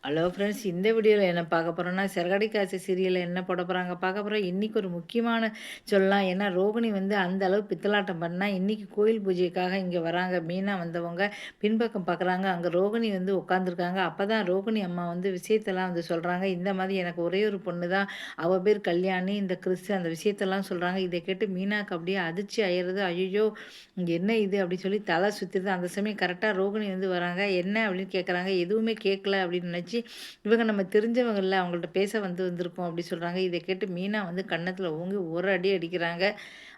Hello friends, இந்த வீடியோல என்ன பார்க்க போறோம்னா, சிறகடி காசு சீரியல்ல என்ன போட போறாங்க பார்க்க போறோம். இன்னைக்கு ஒரு முக்கியமான சொல்லலாம். ஏன்னா, ரோகிணி வந்து அந்த அளவு பித்தலாட்டம் பண்ணா, இன்னைக்கு கோயில் பூஜைக்காக இங்க வராங்க. மீனா வந்தவங்க பின்பக்கம் பார்க்குறாங்க. அங்க ரோகிணி வந்து உட்காந்துருக்காங்க. அப்பதான் ரோகிணி அம்மா வந்து விஷயத்தெல்லாம் வந்து சொல்றாங்க. இந்த மாதிரி எனக்கு ஒரே ஒரு பொண்ணு தான். அவ பேர் கல்யாணி. இந்த கிறிஸ் அந்த விஷயத்தெல்லாம் சொல்றாங்க. இத கேட்டு மீனாக்கு அப்படியே அதிர்ச்சி ஆயிடுது. "ஐயய்யோ! என்ன இது?" அப்படின்னு சொல்லி தலை சுத்திருது. அந்த சமயம் கரெக்ட்டா ரோகிணி வந்து வராங்க. "என்ன?" அப்படின்னு கேட்குறாங்க. "எதுவுமே கேட்கல" அப்படின்னு நினைச்சு இவங்க நம்ம தெரிஞ்சவங்கல்ல, அவங்கள்ட்ட பேச வந்திருக்கோம் அப்படி சொல்றாங்க. இத கேட்டு மீனா வந்து கன்னத்துல ஓங்கி ஒரு அடி அடிக்கிறாங்க.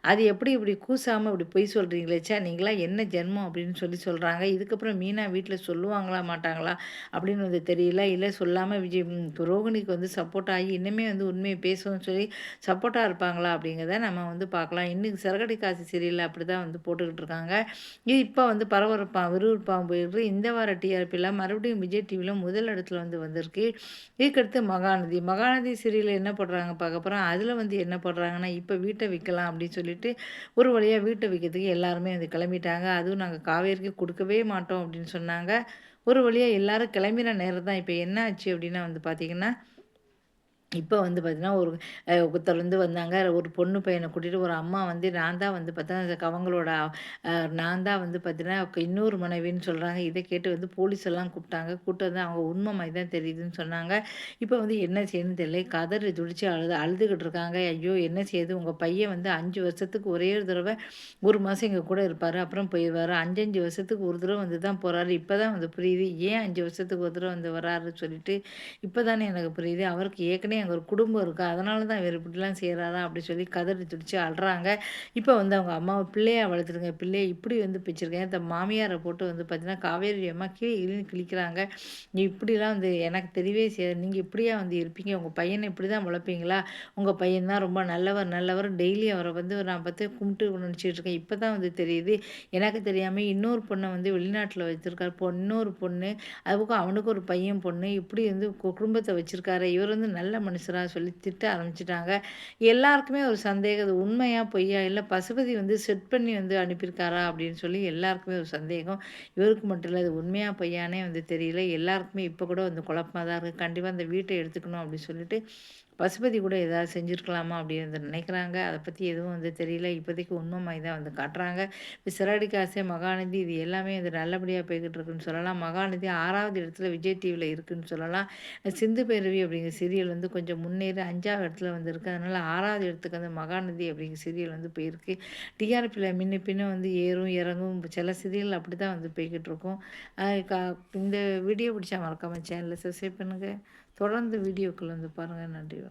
அது எப்படி இப்படி கூசாம இப்படி பொய் சொல்றீங்களே! ச்சே! நீங்கலாம் என்ன ஜென்மம் அப்படின்னு சொல்லி சொல்றாங்க. இதுக்கப்புறம் மீனா வீட்ல சொல்லுவாங்களா, மாட்டாங்களா அப்படின்னு வந்து தெரியல. இல்ல சொல்லாம ரோகிணிக்கு வந்து சப்போர்ட் ஆகி இன்னுமே வந்து உண்மைய பேசணும்னு சொல்லி சப்போர்ட்டா இருப்பாங்களா அப்படிங்கிறத நம்ம வந்து பார்க்கலாம். இன்னைக்கு சிறகடி காசு சீரியல்ல அப்படிதான் வந்து போட்டுக்கிட்டு இருக்காங்க. இது இப்ப வந்து பரபரப்பா விறுவிறுப்பா போயிருக்கு. இந்த வார டிஆர்பில மறுபடியும் விஜய் டிவில முதல் இடத்துல வந்து வந்திருக்கு. இதுக்கடுத்து மகாநதி. மகாநதி சீரியல்ல என்ன போடுறாங்க பார்க்க போறோம். அதில வந்து என்ன போடுறாங்கன்னா, இப்ப வீட்ட விக்கலாம் அப்படின்னு சொல்லிட்டு, ஒரு வழியா வீட்ட விக்கிறதுக்கு எல்லாருமே வந்து கிளம்பிட்டாங்க. அதுவும் நாங்க காவேரிக்கு குடுக்கவே மாட்டோம் அப்படின்னு சொன்னாங்க. ஒரு வழியா எல்லாரும் கிளம்பின நேரம் தான். இப்ப என்ன ஆச்சு அப்படின்னா வந்து பார்த்தீங்கன்னா இப்ப வந்து பார்த்தீங்கன்னா, ஒரு ஒருத்தர் வந்து வந்தாங்க. ஒரு பொண்ணு பையன கூட்டிட்டு ஒரு அம்மா வந்து நான் தான் வந்து பார்த்தீங்கன்னா, அவங்களோட நான் தான் வந்து பார்த்தீங்கன்னா, இன்னொரு மனைவின்னு சொல்றாங்க. இத கேட்டு வந்து போலீஸ் எல்லாம் கூப்பிட்டாங்க. கூட்டு வந்து அவங்க உண்மை மாரி தான் தெரியுதுன்னு சொன்னாங்க. இப்ப வந்து என்ன செய்யணும்னு தெரியல. கதறி துடிச்சு அழுதுகிட்டு இருக்காங்க. ஐயோ! என்ன செய்யுது? உங்க பையன் வந்து 5 வருஷத்துக்கு ஒரே ஒரு தடவ 1 மாசம் எங்க கூட இருப்பாரு. அப்புறம் போயிருவாரு. 5, 5 வருஷத்துக்கு ஒரு தடவ வந்து தான் போறாரு. இப்ப தான் வந்து புரியுது. ஏன் 5 வருஷத்துக்கு ஒரு தடவ வந்து வராருன்னு சொல்லிட்டு. இப்ப தானே எனக்கு புரியுது. அவருக்கு ஏற்கனவே அங்க ஒரு குடும்பம் இருக்கு. அதனால தான் இவரு இப்படிலாம் செய்றாரா? அப்படி சொல்லி கதறி துடிச்சு அழுறாங்க. இப்ப வந்து அவங்க அம்மாவ பிள்ளையா வளர்த்துருங்க. பிள்ளைய இப்படி வந்து பிச்சிருக்கேன். இந்த மாமியார போட்டு வந்து பார்த்தீங்கன்னா, காவேரி அம்மா கீழ இழுன்னு கிழிக்கிறாங்க. நீ இப்படிலாம் வந்து எனக்கு தெரியவே செய்யாது. நீங்க இப்படியா வந்து இருப்பீங்க? உங்க பையன இப்படிதான் வளர்ப்பீங்களா? உங்க பையன் தான் ரொம்ப நல்லவர், நல்லவர். டெய்லி அவர வந்து நான் பார்த்து கும்பிட்டு நினச்சுட்டு இருக்கேன். இப்ப தான் வந்து தெரியுது. எனக்கு தெரியாம இன்னொரு பொண்ண வந்து வெளிநாட்டுல வச்சிருக்காரு. இன்னொரு பொண்ணு அதுபோக அவனுக்கு ஒரு பையன், பொண்ணு இப்படி வந்து குடும்பத்த வச்சிருக்காரே! இவர் வந்து நல்ல மனுஷரா சொல்லி திட்ட ஆரம்பிச்சுட்டாங்க. எல்லாருக்குமே ஒரு சந்தேகம். அது உண்மையா? பொய்யா? இல்ல பசுபதி வந்து செட் பண்ணி வந்து அனுப்பியிருக்காரா? அப்படின்னு சொல்லி எல்லாருக்குமே ஒரு சந்தேகம். இவருக்கு மட்டும் இல்ல. அது உண்மையா? பொய்யான்னே வந்து தெரியல. எல்லாருக்குமே இப்ப கூட வந்து குழப்பமா தான் இருக்கு. கண்டிப்பா அந்த வீட்ட எடுத்துக்கணும் அப்படின்னு சொல்லிட்டு, பசுபதி கூட ஏதாவது செஞ்சிருக்கலாமா? அப்படின்னு வந்து நினைக்கிறாங்க. அத பத்தி எதுவும் வந்து தெரியல. இப்போதைக்கு உண்மை மாரி தான் வந்து காட்டுறாங்க. இப்ப சிறகடிக்க ஆசை, மகாநதி இது எல்லாமே வந்து நல்லபடியா போய்க்கிட்டு இருக்குன்னு சொல்லலாம். மகாநதி 6வது இடத்துல விஜய் டிவில இருக்குன்னு சொல்லலாம். சிந்து பைரவி அப்படிங்கிற சீரியல் வந்து கொஞ்சம் முன்னேறி 5வது இடத்துல வந்திருக்கு. அதனால 6வது இடத்துக்கு வந்து மகாநதி அப்படிங்கிற சீரியல் வந்து போயிருக்கு. டிஆர்பில முன்ன பின்ன வந்து ஏறும், இறங்கும். சில சீரியல் அப்படிதான் வந்து போய்க்கிட்டு இருக்கும். அ க இந்த வீடியோ பிடிச்சா மறக்காம சேனல சப்ஸ்கிரைப் பண்ணுங்க. தொடர்ந்து வீடியோக்கள் வந்து பாருங்க. நன்றி.